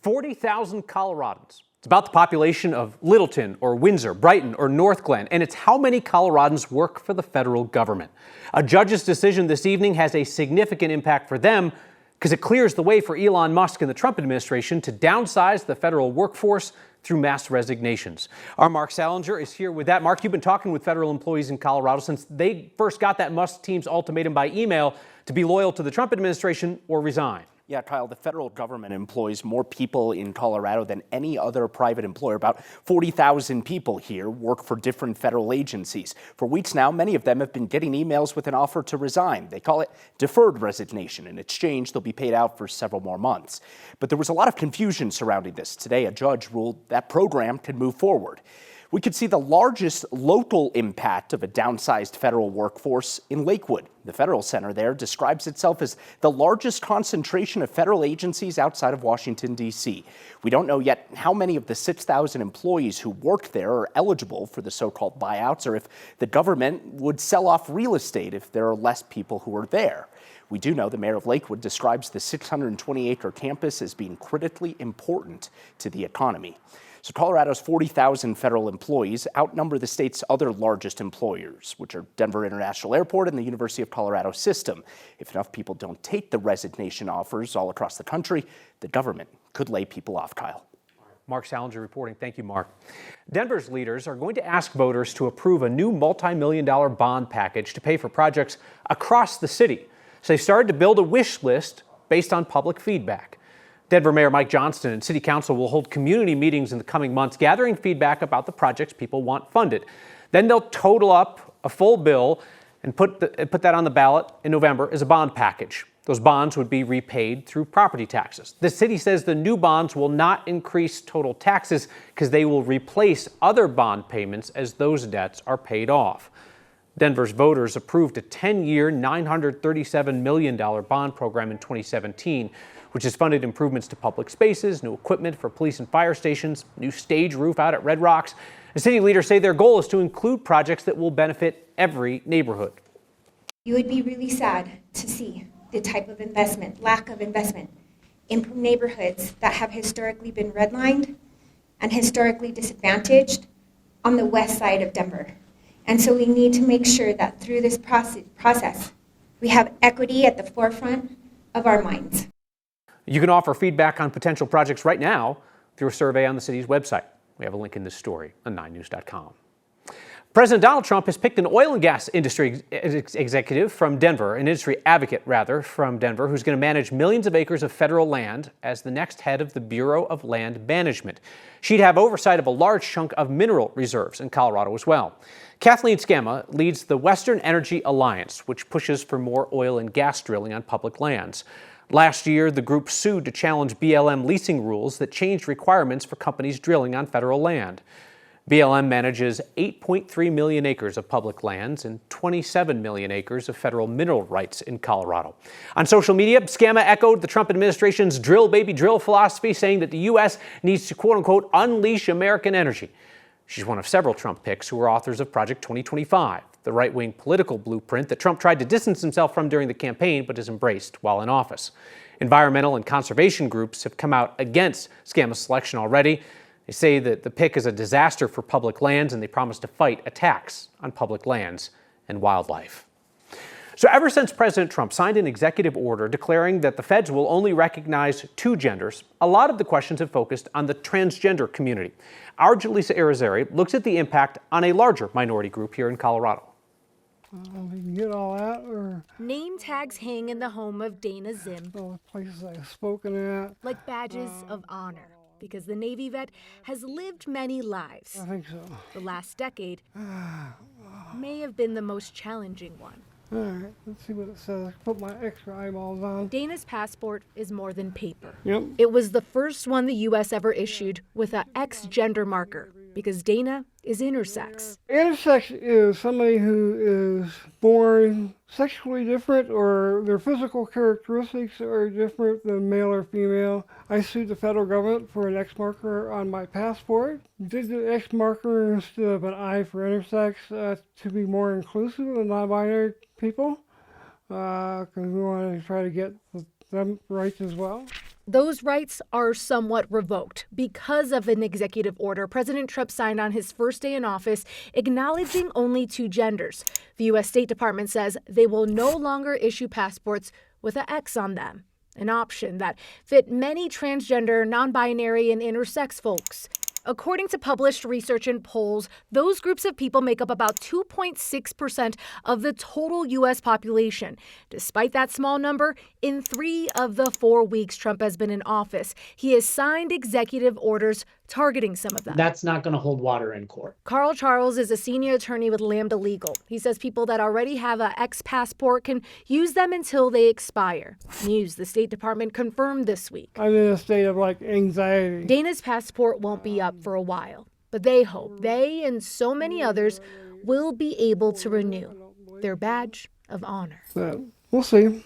40,000 Coloradans. It's about the population of Littleton or Windsor, Brighton or North Glen, and it's how many Coloradans work for the federal government. A judge's decision this evening has a significant impact for them because it clears the way for Elon Musk and the Trump administration to downsize the federal workforce through mass resignations. Our Mark Salinger is here with that. Mark, you've been talking with federal employees in Colorado since they first got that Musk team's ultimatum by email to be loyal to the Trump administration or resign. Yeah, Kyle, the federal government employs more people in Colorado than any other private employer. About 40,000 people here work for different federal agencies. For weeks now, many of them have been getting emails with an offer to resign. They call it deferred resignation. In exchange, they'll be paid out for several more months. But there was a lot of confusion surrounding this. Today, a judge ruled that program could move forward. We could see the largest local impact of a downsized federal workforce in Lakewood. The federal center there describes itself as the largest concentration of federal agencies outside of Washington, D.C. We don't know yet how many of the 6,000 employees who work there are eligible for the so-called buyouts, or if the government would sell off real estate if there are less people who are there. We do know the mayor of Lakewood describes the 620-acre campus as being critically important to the economy. So Colorado's 40,000 federal employees outnumber the state's other largest employers, which are Denver International Airport and the University of Colorado system. If enough people don't take the resignation offers all across the country, the government could lay people off, Kyle. Mark Salinger reporting. Thank you, Mark. Denver's leaders are going to ask voters to approve a new multi-million-dollar bond package to pay for projects across the city. So they started to build a wish list based on public feedback. Denver Mayor Mike Johnston and City Council will hold community meetings in the coming months, gathering feedback about the projects people want funded. Then they'll total up a full bill and put that on the ballot in November as a bond package. Those bonds would be repaid through property taxes. The city says the new bonds will not increase total taxes because they will replace other bond payments as those debts are paid off. Denver's voters approved a 10-year, $937 million bond program in 2017, which has funded improvements to public spaces, new equipment for police and fire stations, new stage roof out at Red Rocks. The city leaders say their goal is to include projects that will benefit every neighborhood. You would be really sad to see the type of investment, lack of investment, in neighborhoods that have historically been redlined and historically disadvantaged on the west side of Denver. And so we need to make sure that through this process, we have equity at the forefront of our minds. You can offer feedback on potential projects right now through a survey on the city's website. We have a link in this story on 9news.com. President Donald Trump has picked an oil and gas industry executive from Denver, an industry advocate, rather, from Denver, who's going to manage millions of acres of federal land as the next head of the Bureau of Land Management. She'd have oversight of a large chunk of mineral reserves in Colorado as well. Kathleen Scamma leads the Western Energy Alliance, which pushes for more oil and gas drilling on public lands. Last year, the group sued to challenge BLM leasing rules that changed requirements for companies drilling on federal land. BLM manages 8.3 million acres of public lands and 27 million acres of federal mineral rights in Colorado. On social media, Scamma echoed the Trump administration's drill baby drill philosophy, saying that the U.S. needs to, quote-unquote, unleash American energy. She's one of several Trump picks who are authors of Project 2025, the right-wing political blueprint that Trump tried to distance himself from during the campaign but has embraced while in office. Environmental and conservation groups have come out against Scamma's selection already. They say that the pick is a disaster for public lands, and they promise to fight attacks on public lands and wildlife. So ever since President Trump signed an executive order declaring that the feds will only recognize two genders, a lot of the questions have focused on the transgender community. Our Jaleesa Irizarry looks at the impact on a larger minority group here in Colorado. Get all that, or name tags hang in the home of Dana Zim, the places I've spoken at, like badges of honor, because the Navy vet has lived many lives. I think so. The last decade may have been the most challenging one. All right, let's see what it says. Put my extra eyeballs on. Dana's passport is more than paper. Yep. It was the first one the U.S. ever issued with an X gender marker, because Dana is intersex. Intersex is somebody who is born sexually different, or their physical characteristics are different than male or female. I sued the federal government for an X marker on my passport. Did the X marker instead of an I for intersex to be more inclusive of non-binary people, because we want to try to get them rights as well. those rights are somewhat revoked because of an executive order President Trump signed on his first day in office, acknowledging only two genders. The U.S. State Department says they will no longer issue passports with an X on them, an option that fit many transgender, non-binary, and intersex folks. According to published research and polls, those groups of people make up about 2.6% of the total U.S. population. Despite that small number, in 3 of the 4 weeks Trump has been in office, he has signed executive orders targeting some of them. That's not going to hold water in court. Carl Charles is a senior attorney with Lambda Legal. He says people that already have an X passport can use them until they expire. News the State Department confirmed this week. I'm in a state of anxiety. Dana's passport won't be up for a while, but they hope they and so many others will be able to renew their badge of honor. We'll see.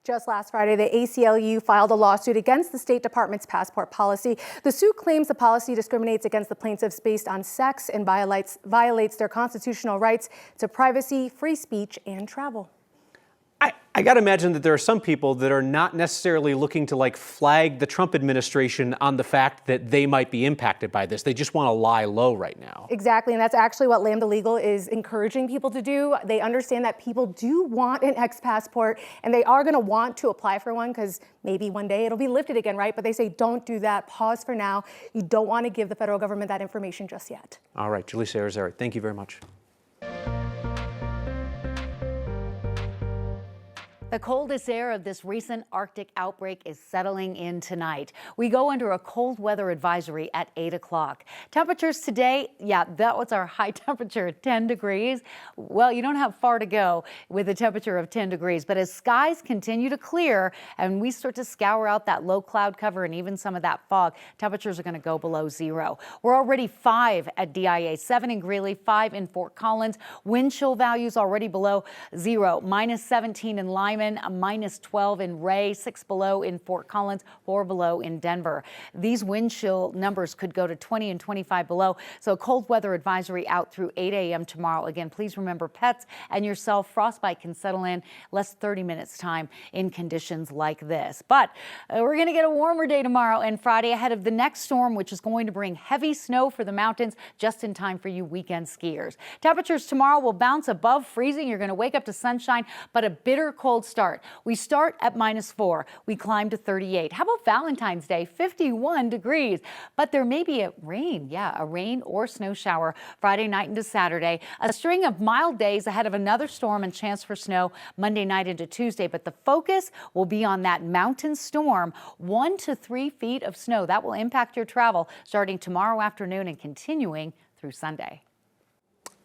Just last Friday, the ACLU filed a lawsuit against the State Department's passport policy. The suit claims the policy discriminates against the plaintiffs based on sex and violates their constitutional rights to privacy, free speech, and travel. I got to imagine that there are some people that are not necessarily looking to flag the Trump administration on the fact that they might be impacted by this. They just want to lie low right now. Exactly, and that's actually what Lambda Legal is encouraging people to do. They understand that people do want an X passport, and they are going to want to apply for one because maybe one day it'll be lifted again, right? But they say don't do that. Pause for now. You don't want to give the federal government that information just yet. All right, Julissa Irizarry, thank you very much. The coldest air of this recent Arctic outbreak is settling in tonight. We go under a cold weather advisory at 8 o'clock. Temperatures today, that was our high temperature, 10 degrees. Well, you don't have far to go with a temperature of 10 degrees, but as skies continue to clear and we start to scour out that low cloud cover and even some of that fog, temperatures are going to go below 0. We're already 5 at DIA, 7 in Greeley, 5 in Fort Collins. Wind chill values already below 0, minus 17 in Lyman, minus 12 in Ray, 6 below in Fort Collins, 4 below in Denver. These wind chill numbers could go to 20 and 25 below. So cold weather advisory out through 8 a.m. tomorrow. Again, please remember pets and yourself. Frostbite can settle in less 30 minutes time in conditions like this. But we're going to get a warmer day tomorrow and Friday ahead of the next storm, which is going to bring heavy snow for the mountains just in time for you weekend skiers. Temperatures tomorrow will bounce above freezing. You're going to wake up to sunshine, but a bitter cold start. We start at -4. We climb to 38. How about Valentine's Day? 51 degrees. But there may be a rain or snow shower Friday night into Saturday. A string of mild days ahead of another storm and chance for snow Monday night into Tuesday. But the focus will be on that mountain storm. 1 to 3 feet of snow. That will impact your travel starting tomorrow afternoon and continuing through Sunday.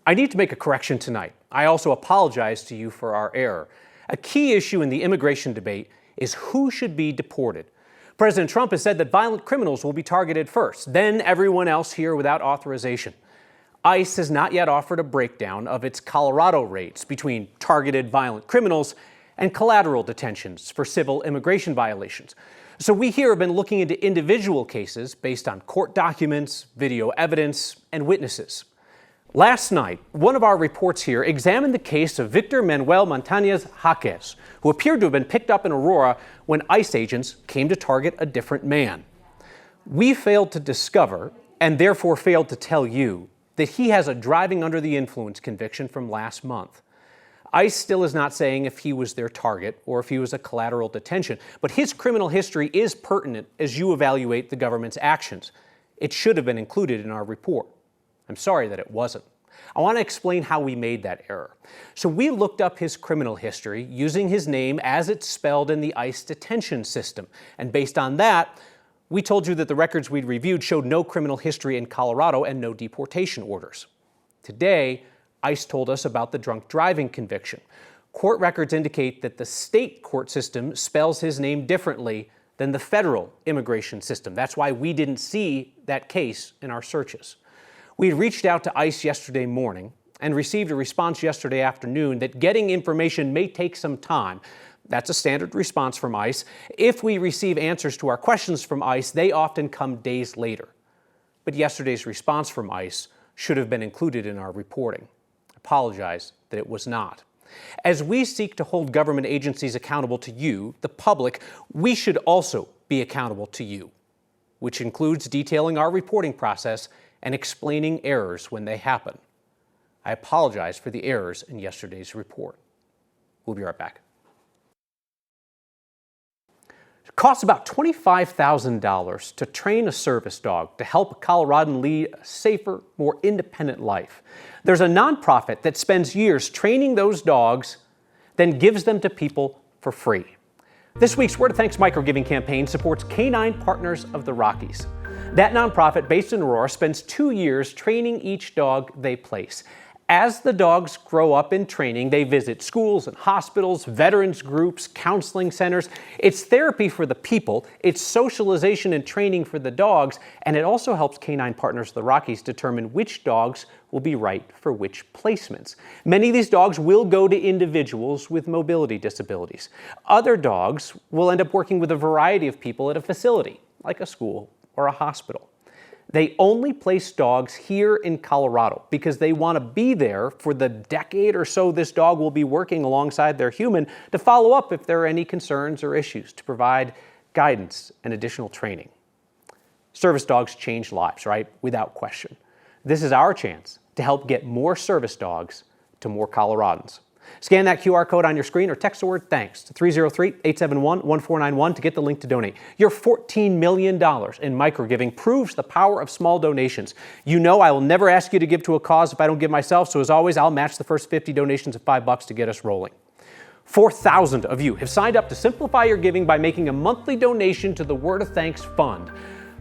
I need to make a correction tonight. I also apologize to you for our error. A key issue in the immigration debate is who should be deported. President Trump has said that violent criminals will be targeted first, then everyone else here without authorization. ICE has not yet offered a breakdown of its Colorado rates between targeted violent criminals and collateral detentions for civil immigration violations. So we here have been looking into individual cases based on court documents, video evidence, and witnesses. Last night, one of our reports here examined the case of Victor Manuel Montañez Jaquez, who appeared to have been picked up in Aurora when ICE agents came to target a different man. We failed to discover, and therefore failed to tell you, that he has a driving under the influence conviction from last month. ICE still is not saying if he was their target or if he was a collateral detention, but his criminal history is pertinent as you evaluate the government's actions. It should have been included in our report. I'm sorry that it wasn't. I want to explain how we made that error. So we looked up his criminal history using his name as it's spelled in the ICE detention system. And based on that, we told you that the records we'd reviewed showed no criminal history in Colorado and no deportation orders. Today, ICE told us about the drunk driving conviction. Court records indicate that the state court system spells his name differently than the federal immigration system. That's why we didn't see that case in our searches. We had reached out to ICE yesterday morning and received a response yesterday afternoon that getting information may take some time. That's a standard response from ICE. If we receive answers to our questions from ICE, they often come days later. But yesterday's response from ICE should have been included in our reporting. I apologize that it was not. As we seek to hold government agencies accountable to you, the public, we should also be accountable to you, which includes detailing our reporting process and explaining errors when they happen. I apologize for the errors in yesterday's report. We'll be right back. It costs about $25,000 to train a service dog to help a Coloradan lead a safer, more independent life. There's a nonprofit that spends years training those dogs, then gives them to people for free. This week's Word of Thanks microgiving campaign supports Canine Partners of the Rockies. That nonprofit, based in Aurora, spends 2 years training each dog they place. As the dogs grow up in training, they visit schools and hospitals, veterans groups, counseling centers. It's therapy for the people, it's socialization and training for the dogs, and it also helps Canine Partners of the Rockies determine which dogs will be right for which placements. Many of these dogs will go to individuals with mobility disabilities. Other dogs will end up working with a variety of people at a facility, like a school or a hospital. They only place dogs here in Colorado because they want to be there for the decade or so this dog will be working alongside their human to follow up if there are any concerns or issues, to provide guidance and additional training. Service dogs change lives, right? Without question. This is our chance to help get more service dogs to more Coloradans. Scan that QR code on your screen or text the word THANKS to 303-871-1491 to get the link to donate. Your $14 million in microgiving proves the power of small donations. You know I will never ask you to give to a cause if I don't give myself, so as always, I'll match the first 50 donations at $5 to get us rolling. 4,000 of you have signed up to simplify your giving by making a monthly donation to the Word of Thanks Fund.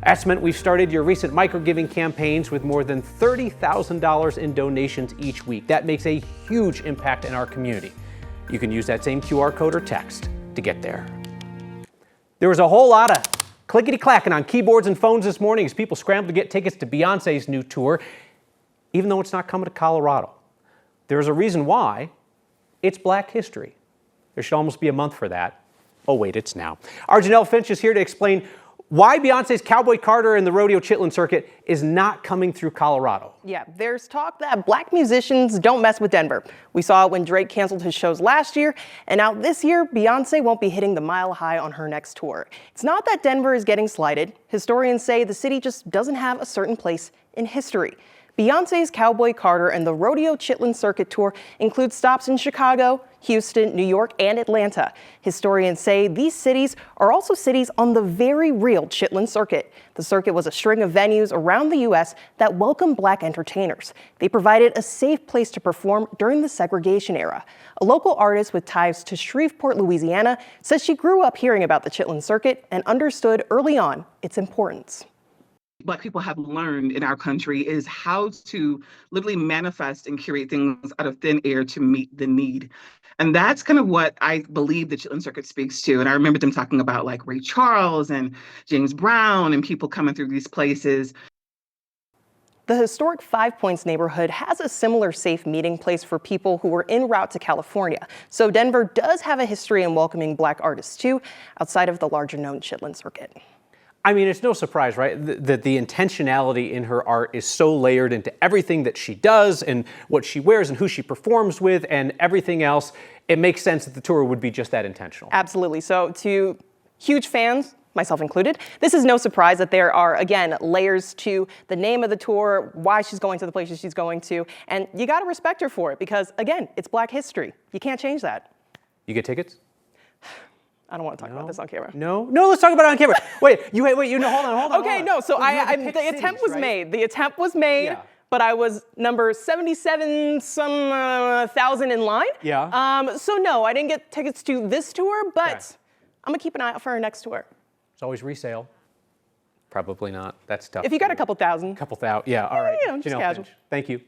That's meant we've started your recent microgiving campaigns with more than $30,000 in donations each week. That makes a huge impact in our community. You can use that same QR code or text to get there. There was a whole lot of clickety-clacking on keyboards and phones this morning as people scrambled to get tickets to Beyoncé's new tour, even though it's not coming to Colorado. There's a reason why. It's Black History. There should almost be a month for that. Oh wait, it's now. Our Janelle Finch is here to explain why Beyoncé's Cowboy Carter and the Rodeo Chitlin circuit is not coming through Colorado. Yeah, there's talk that Black musicians don't mess with Denver. We saw it when Drake canceled his shows last year, and now this year, Beyoncé won't be hitting the Mile High on her next tour. It's not that Denver is getting slighted. Historians say the city just doesn't have a certain place in history. Beyoncé's Cowboy Carter and the Rodeo Chitlin Circuit Tour includes stops in Chicago, Houston, New York, and Atlanta. Historians say these cities are also cities on the very real Chitlin Circuit. The circuit was a string of venues around the U.S. that welcomed Black entertainers. They provided a safe place to perform during the segregation era. A local artist with ties to Shreveport, Louisiana, says she grew up hearing about the Chitlin Circuit and understood early on its importance. Black people have learned in our country is how to literally manifest and curate things out of thin air to meet the need. And that's kind of what I believe the Chitlin Circuit speaks to. And I remember them talking about like Ray Charles and James Brown and people coming through these places. The historic Five Points neighborhood has a similar safe meeting place for people who were en route to California. So Denver does have a history in welcoming Black artists too, outside of the larger known Chitlin Circuit. I mean, it's no surprise, right, that the intentionality in her art is so layered into everything that she does and what she wears and who she performs with and everything else. It makes sense that the tour would be just that intentional. Absolutely. So to huge fans, myself included, this is no surprise that there are, again, layers to the name of the tour, why she's going to the places she's going to, and you got to respect her for it because, again, it's Black history. You can't change that. You get tickets? I don't want to talk about this on camera. No, let's talk about it on camera. Wait, hold on. Okay, no, so the attempt was made. The attempt was made, yeah. But I was number 77 thousand in line. Yeah. So no, I didn't get tickets to this tour, but okay. I'm gonna keep an eye out for our next tour. It's always resale. Probably not. That's tough. If you got a couple thousand. Yeah, all right. Yeah, just casual. Finch, thank you.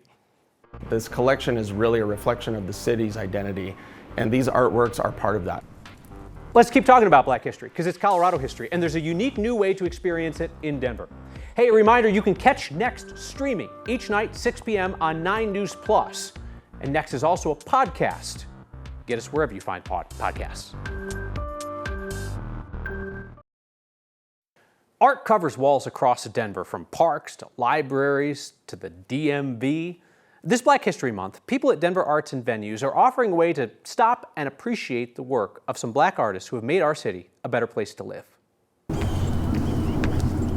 This collection is really a reflection of the city's identity, and these artworks are part of that. Let's keep talking about Black history, because it's Colorado history, and there's a unique new way to experience it in Denver. Hey, a reminder, you can catch Next streaming each night, 6 p.m. on 9 News Plus. And Next is also a podcast. Get us wherever you find podcasts. Art covers walls across Denver, from parks to libraries to the DMV. This Black History Month, people at Denver Arts and Venues are offering a way to stop and appreciate the work of some Black artists who have made our city a better place to live.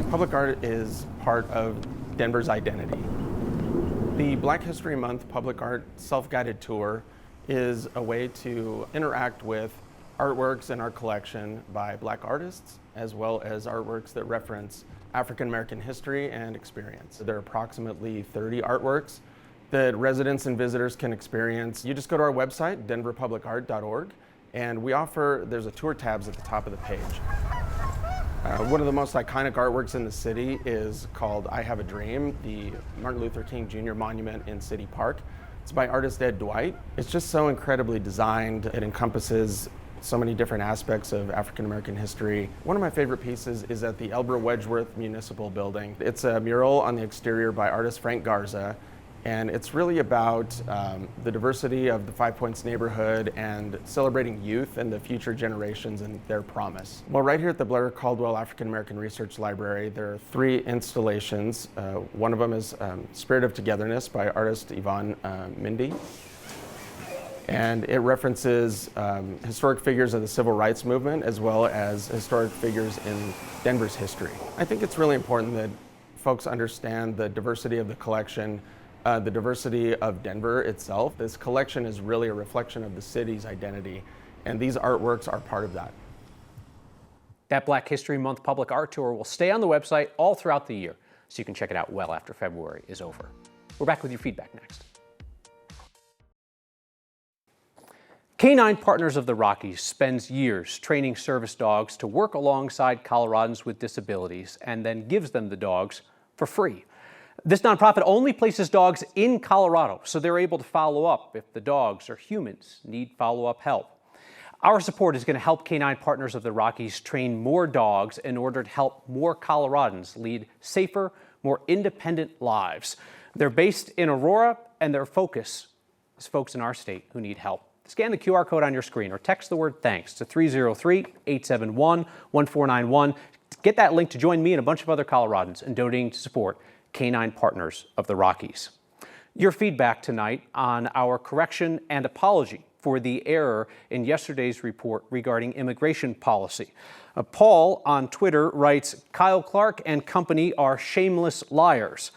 Public art is part of Denver's identity. The Black History Month Public Art Self-Guided Tour is a way to interact with artworks in our collection by Black artists, as well as artworks that reference African American history and experience. There are approximately 30 artworks that residents and visitors can experience. You just go to our website, denverpublicart.org, and there's a tour tabs at the top of the page. One of the most iconic artworks in the city is called I Have a Dream, the Martin Luther King Jr. monument in City Park. It's by artist Ed Dwight. It's just so incredibly designed. It encompasses so many different aspects of African American history. One of my favorite pieces is at the Elbert Wedgeworth Municipal Building. It's a mural on the exterior by artist Frank Garza, and it's really about the diversity of the Five Points neighborhood and celebrating youth and the future generations and their promise. Well, right here at the Blair Caldwell African American Research Library, there are 3 installations. One of them is Spirit of Togetherness by artist Yvonne Mindy. And it references historic figures of the civil rights movement as well as historic figures in Denver's history. I think it's really important that folks understand the diversity of the collection, the diversity of Denver itself. This collection is really a reflection of the city's identity, and these artworks are part of that. That Black History Month Public Art Tour will stay on the website all throughout the year, so you can check it out well after February is over. We're back with your feedback next. Canine Partners of the Rockies spends years training service dogs to work alongside Coloradans with disabilities and then gives them the dogs for free. This nonprofit only places dogs in Colorado, so they're able to follow up if the dogs or humans need follow-up help. Our support is going to help Canine Partners of the Rockies train more dogs in order to help more Coloradans lead safer, more independent lives. They're based in Aurora, and their focus is folks in our state who need help. Scan the QR code on your screen or text the word THANKS to 303-871-1491. Get that link to join me and a bunch of other Coloradans in donating to support Canine Partners of the Rockies. Your feedback tonight on our correction and apology for the error in yesterday's report regarding immigration policy. Paul on Twitter writes, Kyle Clark and company are shameless liars.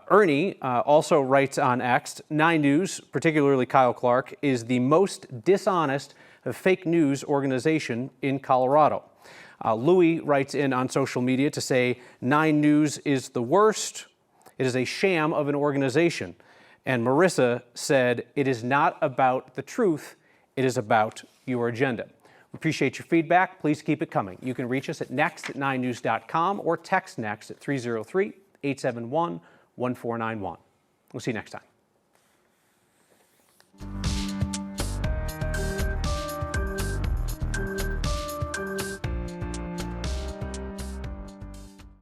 Ernie also writes on X, 9 News, particularly Kyle Clark, is the most dishonest fake news organization in Colorado. Louis writes in on social media to say 9 News is the worst. It is a sham of an organization. And Marissa said, it is not about the truth, it is about your agenda. We appreciate your feedback. Please keep it coming. You can reach us at next@9news.com or text next at 303-871-1491. We'll see you next time.